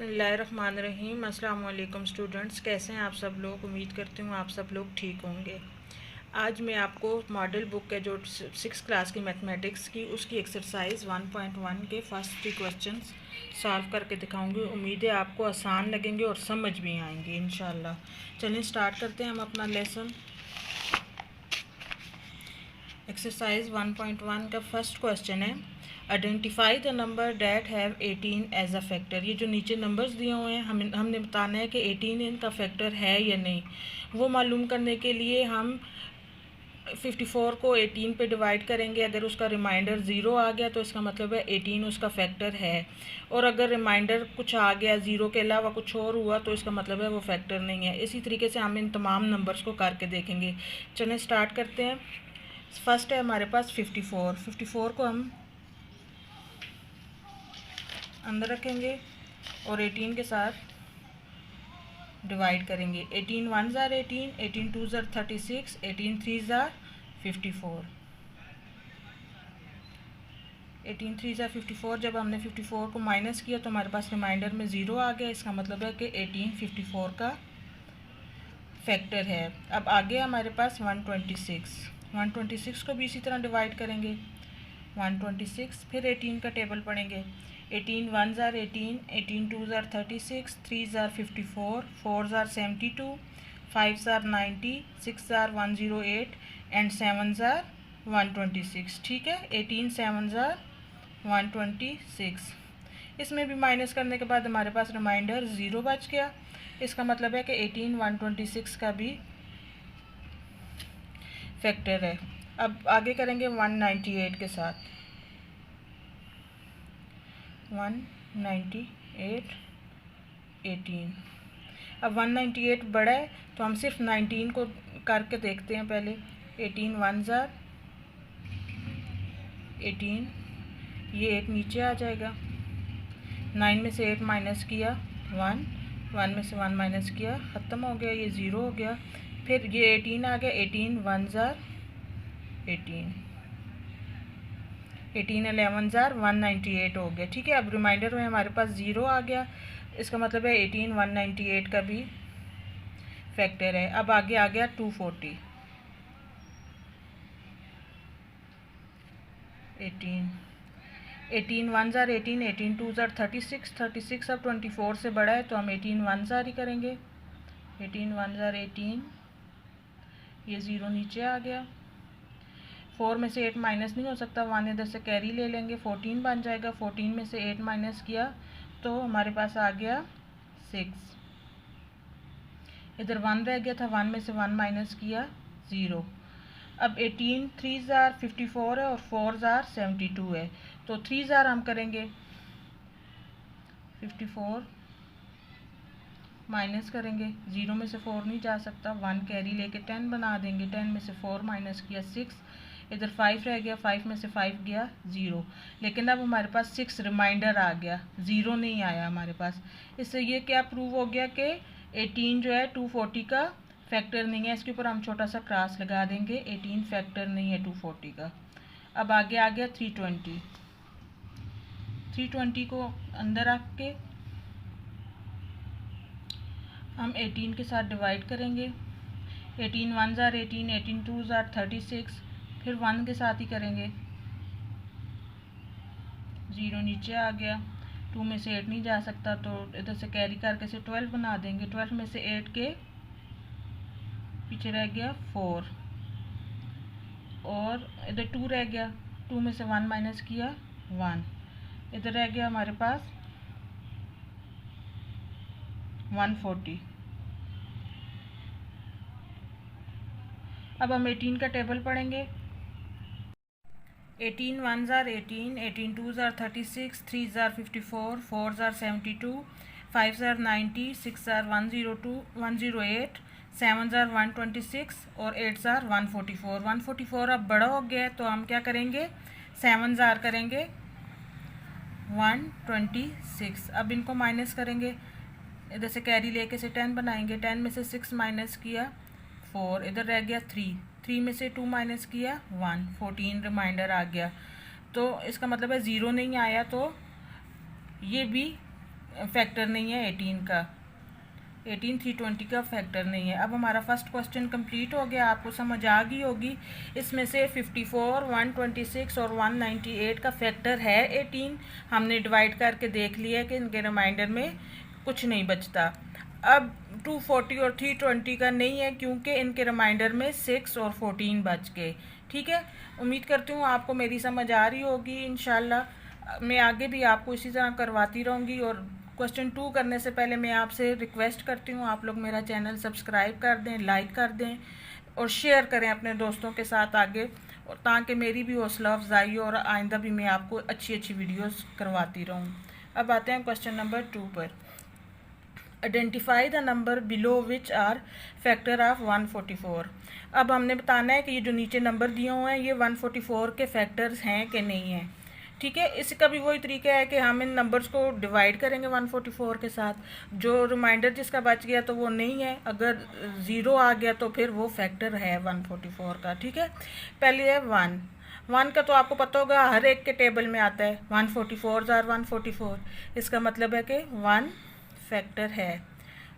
बिस्मिल्लाहिर्रहमानिर्रहीम। अस्सलाम वालेकुम स्टूडेंट्स, कैसे हैं आप सब लोग। उम्मीद करती हूँ आप सब लोग ठीक होंगे। आज मैं आपको मॉडल बुक के जो 6 क्लास की मैथमेटिक्स की उसकी एक्सरसाइज 1.1 के फर्स्ट 3 क्वेश्चंस सॉल्व करके दिखाऊंगी। उम्मीद है आपको आसान लगेंगे और समझ भी आएंगे इंशाल्लाह। चलिए स्टार्ट करते हैं हम अपना लेसन। एक्सरसाइज 1.1 का फर्स्ट क्वेश्चन है, identify the number that have 18 as a factor. ये जो नीचे नंबर्स दिए हुए हैं हमने बताना है कि 18 इनका फैक्टर है या नहीं। वो मालूम करने के लिए हम 54 को 18 पे डिवाइड करेंगे। अगर उसका रिमाइंडर 0 आ गया तो इसका मतलब है 18 उसका फैक्टर है, और अगर रिमाइंडर कुछ आ गया 0 के अलावा कुछ और हुआ तो इसका मतलब है वो फैक्टर नहीं है। इसी तरीके से हम इन तमाम नंबर्स को करके देखेंगे। चलिए स्टार्ट करते हैं। फर्स्ट है हमारे पास 54 को हम अंदर रखेंगे और 18 के साथ डिवाइड करेंगे। 18 1 ज़ार 18, 18 2 ज़ार 36, 18 3 ज़ार 54, 18 3 ज़ार 54। जब हमने 54 को माइनस किया तो हमारे पास रिमाइंडर में 0 आ गया। इसका मतलब है कि 18 54 का फैक्टर है। अब आगे हमारे पास 126 को भी इसी तरह डिवाइड करेंगे। 126 फिर 18 का टेबल पढ़ेंगे। 18 1 ज़ार 18, 18 2 ज़ार 36, 3 ज़ार 54, 4 ज़ार 72, 5 ज़ार 90, 6 ज़ार 108 एंड 7 ज़ार 126। ठीक है, 18 7 ज़ार 126। इसमें भी माइनस करने के बाद हमारे पास रिमाइंडर 0 बच गया। इसका मतलब है कि 18 126 का भी फैक्टर है। अब आगे करेंगे 198 के साथ। 198 18। अब 198 बड़ा है तो हम सिर्फ 19 को करके देखते हैं पहले। 18 1 ज़ार 18, ये 8 नीचे आ जाएगा। 9 में से 8 माइनस किया 1, 1 में से 1 माइनस किया, ख़त्म हो गया, ये 0 हो गया। फिर ये 18 आ गया। 18 1 ज़ार 18, 18 11 ज़ार 198 हो गया। ठीक है, अब रिमाइंडर में हमारे पास 0 आ गया। इसका मतलब है 18 198 का भी फैक्टर है। अब आगे आ गया 240। 18 1 ज़ार 18, 18 2 ज़ार 36, 36 अब 24 से बड़ा है तो हम 18 1 ज़ार ही करेंगे। 18 1 ज़ार 18, ये 0 नीचे आ गया। 4 में से 8 माइनस नहीं हो सकता, 1 इधर से कैरी ले लेंगे, 14 बन जाएगा। 14 में से 8 माइनस किया तो हमारे पास आ गया 6। इधर 1 रह गया था, 1 में से 1 माइनस किया 0। अब 18 3 ज़ार 54 है और 4 ज़ार 72 है, तो 3 ज़ार हम करेंगे। 54 माइनस करेंगे, 0 में से 4 नहीं जा सकता, 1 कैरी लेके 10 बना देंगे। 10 में से 4 माइनस किया 6, इधर 5 रह गया, 5 में से 5 गया 0। लेकिन अब हमारे पास 6 रिमाइंडर आ गया, 0 नहीं आया हमारे पास। इससे ये क्या प्रूव हो गया कि 18 जो है 240 का फैक्टर नहीं है। इसके ऊपर हम छोटा सा क्रॉस लगा देंगे, 18 फैक्टर नहीं है 240 का। अब आगे आ गया 320। 320 को अंदर रख के हम 18 के साथ डिवाइड करेंगे। 18 1 ज़ार 18, 18 2 ज़ार 36, फिर 1 के साथ ही करेंगे। 0 नीचे आ गया। 2 में से 8 नहीं जा सकता तो इधर से कैरी करके से 12 बना देंगे। 12 में से 8 के पीछे रह गया 4 और इधर 2 रह गया। 2 में से 1 माइनस किया 1, इधर रह गया हमारे पास 140। अब हम 18 का टेबल पढ़ेंगे। 18 1 ज़ार 18, 18 2 ज़ार 36, 3 ज़ार 54, 4 ज़ार 72, 5 ज़ार 90, 6 ज़ार 102 108, 7 ज़ार 126 और 8 ज़ार 144। 144 अब बड़ा हो गया है तो हम क्या करेंगे, 7 ज़ार करेंगे 126। अब इनको माइनस करेंगे, इधर से कैरी लेके से 10 बनाएंगे। 10 में से 6 माइनस किया 4, इधर रह गया 3, 3 में से 2 माइनस किया 1, 14 रिमाइंडर आ गया। तो इसका मतलब है 0 नहीं आया, तो ये भी फैक्टर नहीं है 18 का, 18 320 का फैक्टर नहीं है। अब हमारा फर्स्ट क्वेश्चन कंप्लीट हो गया, आपको समझ आ गई होगी। इसमें से 54, 126 और 198 का फैक्टर है 18। हमने डिवाइड करके देख लिया कि इनके रिमाइंडर में कुछ नहीं बचता। अब 240 और 320 का नहीं है, क्योंकि इनके रिमाइंडर में 6 और 14 बच गए। ठीक है, उम्मीद करती हूँ आपको मेरी समझ आ रही होगी। इंशाल्लाह मैं आगे भी आपको इसी तरह करवाती रहूँगी। और क्वेश्चन 2 करने से पहले मैं आपसे रिक्वेस्ट करती हूँ, आप लोग मेरा चैनल सब्सक्राइब कर दें, लाइक कर दें और शेयर करें अपने दोस्तों के साथ आगे, और ताकि मेरी भी हौसला अफजाई हो और आइंदा भी मैं आपको अच्छी अच्छी वीडियोस करवाती रहूँ। अब आते हैं क्वेश्चन नंबर 2 पर। Identify the number below which are factor of 144। अब हमने बताना है कि ये जो नीचे नंबर दिए हुए हैं ये 144 के फैक्टर्स हैं कि नहीं हैं। ठीक है, इसका भी वही तरीका है कि हम इन नंबर्स को डिवाइड करेंगे 144 के साथ। जो रिमाइंडर जिसका बच गया तो वो नहीं है, अगर ज़ीरो आ गया तो फिर वो फैक्टर है 144 का। ठीक है, पहले है 1 का तो आपको पता होगा हर एक के टेबल में आता है 144 जार 144, इसका मतलब है कि 1 फैक्टर है।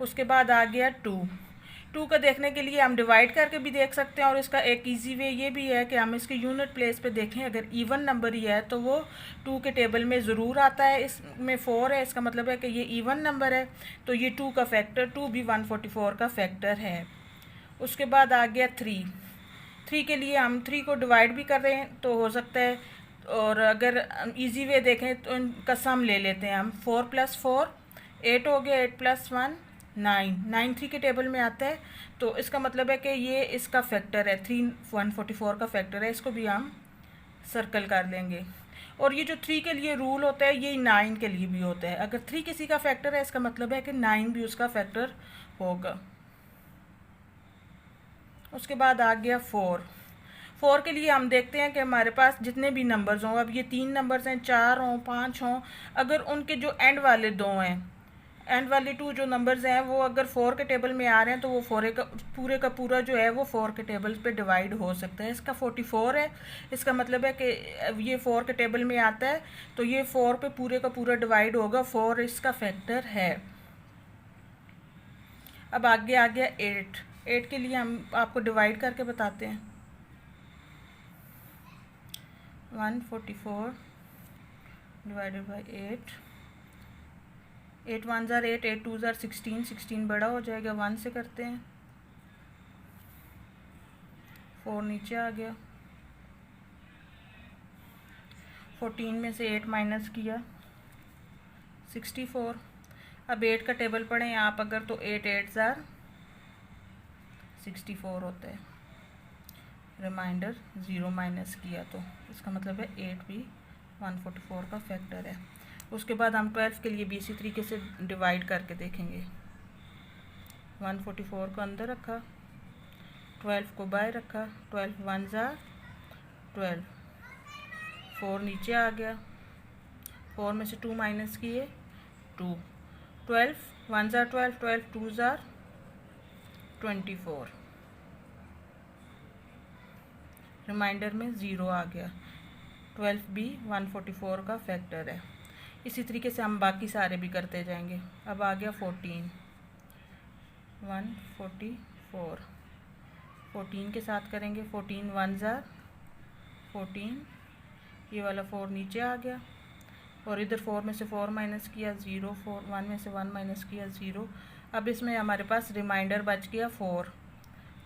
उसके बाद आ गया 2 का देखने के लिए हम डिवाइड करके भी देख सकते हैं, और इसका एक इजी वे ये भी है कि हम इसके यूनिट प्लेस पे देखें, अगर इवन नंबर ही है तो वो 2 के टेबल में ज़रूर आता है। इसमें 4 है, इसका मतलब है कि ये इवन नंबर है, तो ये 2 का फैक्टर 2 भी 144 का फैक्टर है। उसके बाद आ गया 3 के लिए हम 3 को डिवाइड भी कर रहे हैं तो हो सकता है, और अगर इजी वे देखें तो इनका सम ले लेते हैं हम। 4 + 4 8 हो गया, 8 + 1 9 3 के टेबल में आता है, तो इसका मतलब है कि ये इसका फैक्टर है 3 144 का फैक्टर है। इसको भी हम सर्कल कर देंगे। और ये जो 3 के लिए रूल होता है ये 9 के लिए भी होता है। अगर 3 किसी का फैक्टर है इसका मतलब है कि 9 भी उसका फैक्टर होगा। उसके बाद आ गया 4 के लिए हम देखते हैं कि हमारे पास जितने भी नंबर्स हों, अब ये 3 नंबर्स हैं, 4 हों 5 हों, अगर उनके जो एंड वाले 2 हैं, एंड वाले 2 जो नंबर्स हैं वो अगर 4 के टेबल में आ रहे हैं तो वो 4 का पूरा जो है वो 4 के टेबल पे डिवाइड हो सकता है। इसका 44 है, इसका मतलब है कि ये 4 के टेबल में आता है तो ये 4 पे पूरे का पूरा डिवाइड होगा, 4 इसका फैक्टर है। अब आगे आ गया 8 के लिए हम आपको डिवाइड करके बताते हैं। 144 डिवाइडेड बाई 8 1 जार 8 8 2 जार 16 16 बड़ा हो जाएगा, 1 से करते हैं। 4 नीचे आ गया, 14 में से 8 माइनस किया 64। अब 8 का टेबल पढ़ें आप अगर तो 8 8 जार 64 होता है, रिमाइंडर 0 माइनस किया तो इसका मतलब है 8 भी 144 का फैक्टर है। उसके बाद हम 12 के लिए भी इसी तरीके से डिवाइड करके देखेंगे। 144 को अंदर रखा, 12 को बाहर रखा, 12 1 जार 12, 4 नीचे आ गया, 4 में से 2 माइनस किए 2, 12 1 जार 12 12 2 जार 24, रिमाइंडर में 0 आ गया। 12 भी 144 का फैक्टर है। इसी तरीके से हम बाकी सारे भी करते जाएंगे। अब आ गया 14 144, 14 के साथ करेंगे। 14 1 जार 14, ये वाला 4 नीचे आ गया, और इधर 4 में से 4 माइनस किया 0, 4 1 में से 1 माइनस किया 0। अब इसमें हमारे पास रिमाइंडर बच गया 4,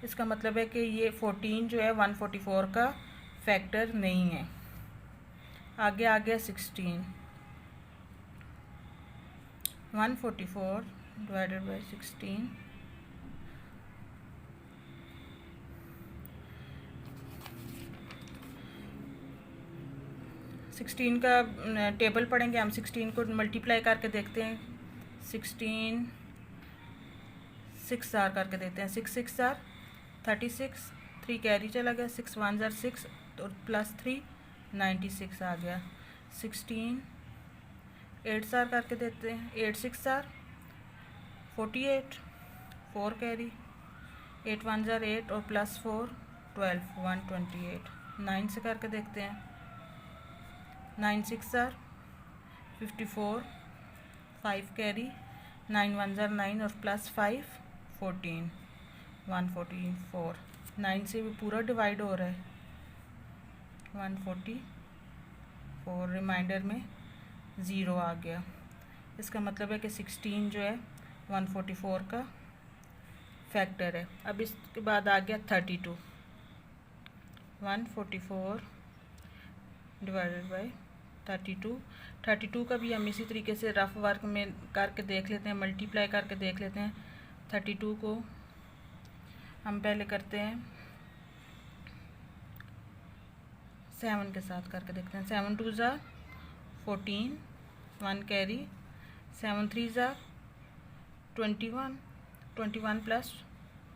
इसका मतलब है कि ये 14 जो है 144 का फैक्टर नहीं है। आगे आ गया 16, 144 डिवाइडेड बाई 16, सिक्सटीन का टेबल पढ़ेंगे हम। 16 को मल्टीप्लाई करके देखते हैं। 16 6 जार करके देते हैं। 6 6 जार 36, 3 कैरी चला गया, 6 1 जार 6 और +3 96 आ गया। 16 8 जार करके देते हैं। 8 6 जार 48, 4 कैरी, 8 1 जार 8 और +4 12 128। 9 से करके देखते हैं। 9 6 जार 54, 5 कैरी, 9 1 ज़ार 9 और प्लस 5 14, 144। 9 से भी पूरा डिवाइड हो रहा है, 144, रिमाइंडर में 0 आ गया। इसका मतलब है कि 16 जो है 144 का फैक्टर है। अब इसके बाद आ गया 32, 144 डिवाइडेड बाई 32। 32 का भी हम इसी तरीके से रफ वर्क में करके देख लेते हैं, मल्टीप्लाई करके देख लेते हैं। 32 को हम पहले करते हैं 7 के साथ करके देखते हैं। 7 2 ज़ार 14, 1 कैरी, 7 3 ज़ार 21, 21 प्लस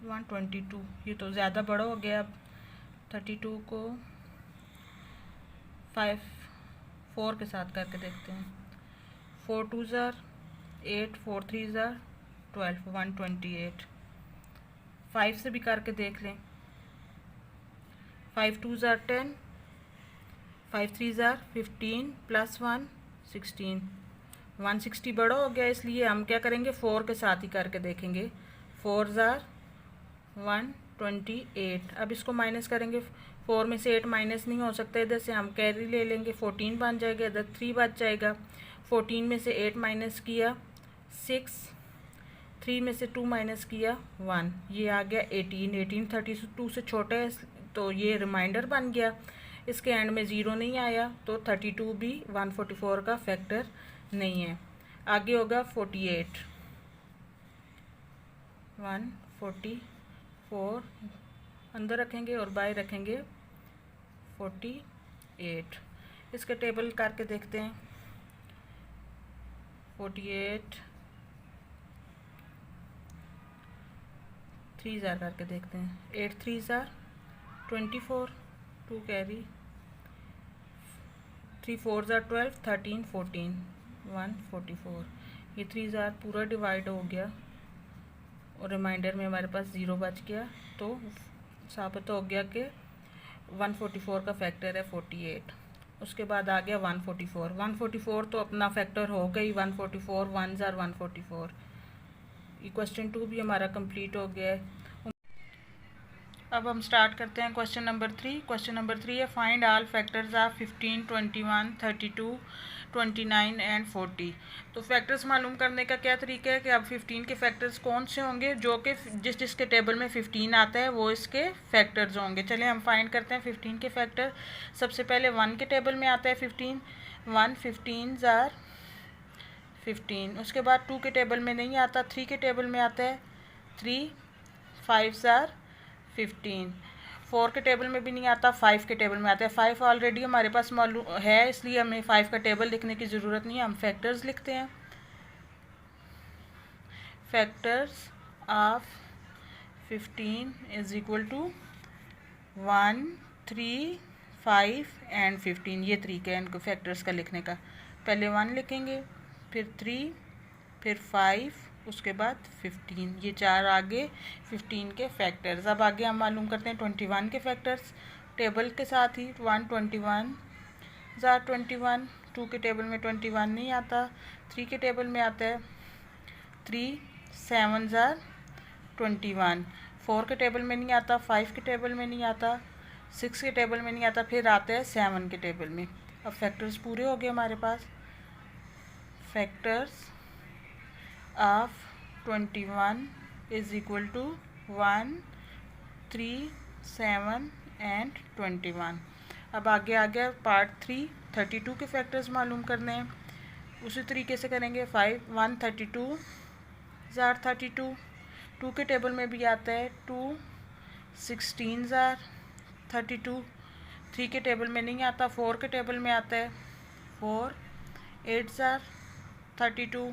1 22। ये तो ज़्यादा बड़ा हो गया। अब 32 को 4 के साथ करके देखते हैं। 4 2 ज़ार 8, 4 3 ज़ार 12, 128। 5 से भी करके देख लें। 5 2 ज़ार 10, 5 3 ज़ार 15 प्लस 1 16, 160 बड़ा हो गया, इसलिए हम क्या करेंगे 4 के साथ ही करके देखेंगे। 4 ज़ार 128। अब इसको माइनस करेंगे, 4 में से 8 माइनस नहीं हो सकता, इधर से हम कैरी ले लेंगे, 14 बन जाएगा, इधर 3 बच जाएगा। 14 में से 8 माइनस किया 6, 3 में से 2 माइनस किया 1, ये आ गया 18। 18 32 से छोटा है तो ये रिमाइंडर बन गया। इसके एंड में 0 नहीं आया तो 32 भी 144 का फैक्टर नहीं है। आगे होगा 48, 144 अंदर रखेंगे और बाय रखेंगे 48। इसके टेबल करके देखते हैं। 48 3 ज़ार करके देखते हैं। 8 3 ज़ार 24, 2 कैरी, 3 4 ज़ार 12, 13 14, 144। ये 3 ज़ार पूरा डिवाइड हो गया और रिमाइंडर में हमारे पास 0 बच गया, तो साबित हो गया कि 144 का फैक्टर है 48। उसके बाद आ गया 144। 144 तो अपना फैक्टर हो गई, 144 1 ज़ार 144। ये क्वेश्चन 2 भी हमारा कंप्लीट हो गया है। अब हम स्टार्ट करते हैं क्वेश्चन नंबर 3। क्वेश्चन नंबर 3 है find all factors of 15, 21, 32, 29 and 40। तो फैक्टर्स मालूम करने का क्या तरीका है कि अब 15 के फैक्टर्स कौन से होंगे, जो कि जिसके टेबल में 15 आता है वो इसके फैक्टर्स होंगे। चलिए हम फाइंड करते हैं 15 के फैक्टर। सबसे पहले 1 के टेबल में आता है 15, 1 15 ज़ार 15। उसके बाद 2 के टेबल में नहीं आता, 3 के टेबल में आता है 3 5 ज़ार 15। 4 के टेबल में भी नहीं आता, 5 के टेबल में आता है। 5 ऑलरेडी हमारे पास मालूम है, इसलिए हमें 5 का टेबल लिखने की ज़रूरत नहीं है, हम फैक्टर्स लिखते हैं। Factors of 15 is equal to 1 3 5 and 15। ये तरीका है इनको फैक्टर्स का लिखने का। पहले 1 लिखेंगे, फिर 3, फिर 5, उसके बाद 15। ये 4 आगे 15 के फैक्टर्स। अब आगे हम मालूम करते हैं 21 के फैक्टर्स टेबल के साथ ही। 1 21 ज़ार 21, 2 के टेबल में 21 नहीं आता, 3 के टेबल में आता है 3 7 ज़ार 21। 4 के टेबल में नहीं आता, 5 के टेबल में नहीं आता, 6 के टेबल में नहीं आता, फिर आता है 7 के टेबल में। अब फैक्टर्स पूरे हो गए हमारे पास। Factors of 21 is equal to 1 3 7 and 21। अब आगे आ गया पार्ट 3, 32 के फैक्टर्स मालूम करने हैं। उसी तरीके से करेंगे। 1 32 ज़ार 32, 2 के टेबल में भी आता है 2 16 ज़ार 32, 3 के टेबल में नहीं आता, 4 के टेबल में आता है 4 8 ज़ार 32,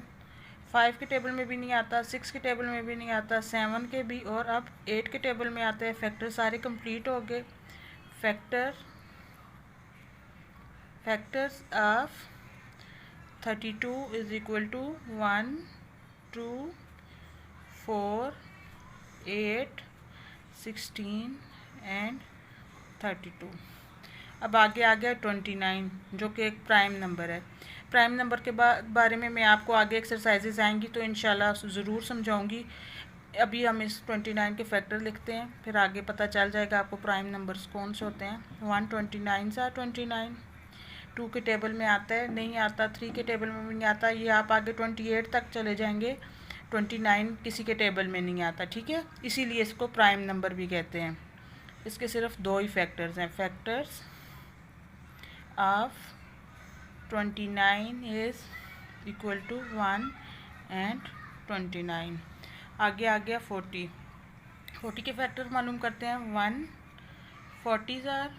5 के टेबल में भी नहीं आता, 6 के टेबल में भी नहीं आता, 7 के भी, और अब 8 के टेबल में आता है। फैक्टर सारे कंप्लीट हो गए। Factors of 32 is equal to 1 2 4 8 16 and 32। अब आगे आ गया 29 जो कि एक प्राइम नंबर है। प्राइम नंबर के बारे में मैं आपको आगे एक्सरसाइजेज आएंगी तो इंशाल्लाह ज़रूर समझाऊंगी। अभी हम इस 29 के फैक्टर लिखते हैं, फिर आगे पता चल जाएगा आपको प्राइम नंबर्स कौन से होते हैं। 129 are 29, 2 के टेबल में आता है, नहीं आता, 3 के टेबल में भी नहीं आता, ये आप आगे 28 तक चले जाएंगे, 29 किसी के टेबल में नहीं आता, ठीक है। इसीलिए इसको प्राइम नंबर भी कहते हैं। इसके सिर्फ दो ही फैक्टर्स हैं, factors of 29 is equal to 1 and 29। आगे आ गया 40 के फैक्टर मालूम करते हैं। 1 40 आर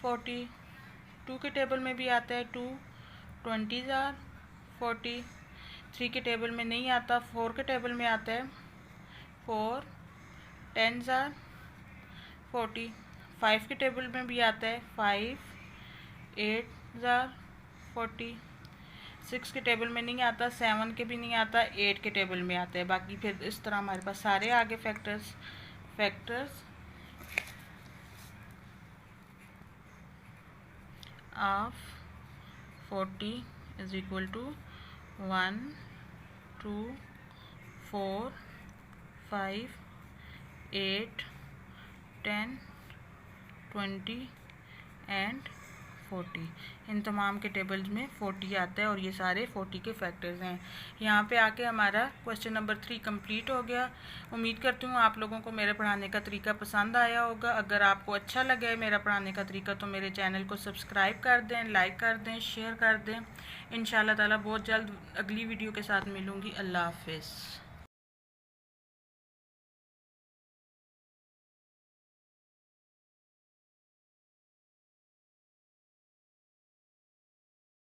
40, 2 के टेबल में भी आता है 2 20 आर 40, 3 के टेबल में नहीं आता, 4 के टेबल में आता है 4 10 आर 40, 5 के टेबल में भी आता है 5 8 आर 40, 6 के टेबल में नहीं आता, 7 के भी नहीं आता, 8 के टेबल में आता है। बाकी फिर इस तरह हमारे पास सारे आगे factors of 40 is equal to 1 2 4 5 8 10 20 and 40। इन तमाम के टेबल्स में 40 आता है और ये सारे 40 के फैक्टर्स हैं। यहाँ पे आके हमारा क्वेश्चन नंबर 3 कंप्लीट हो गया। उम्मीद करती हूँ आप लोगों को मेरे पढ़ाने का तरीका पसंद आया होगा। अगर आपको अच्छा लगा है मेरा पढ़ाने का तरीका तो मेरे चैनल को सब्सक्राइब कर दें, लाइक कर दें, शेयर कर दें। इंशाल्लाह ताला बहुत जल्द अगली वीडियो के साथ मिलूँगी। अल्लाह हाफिज़।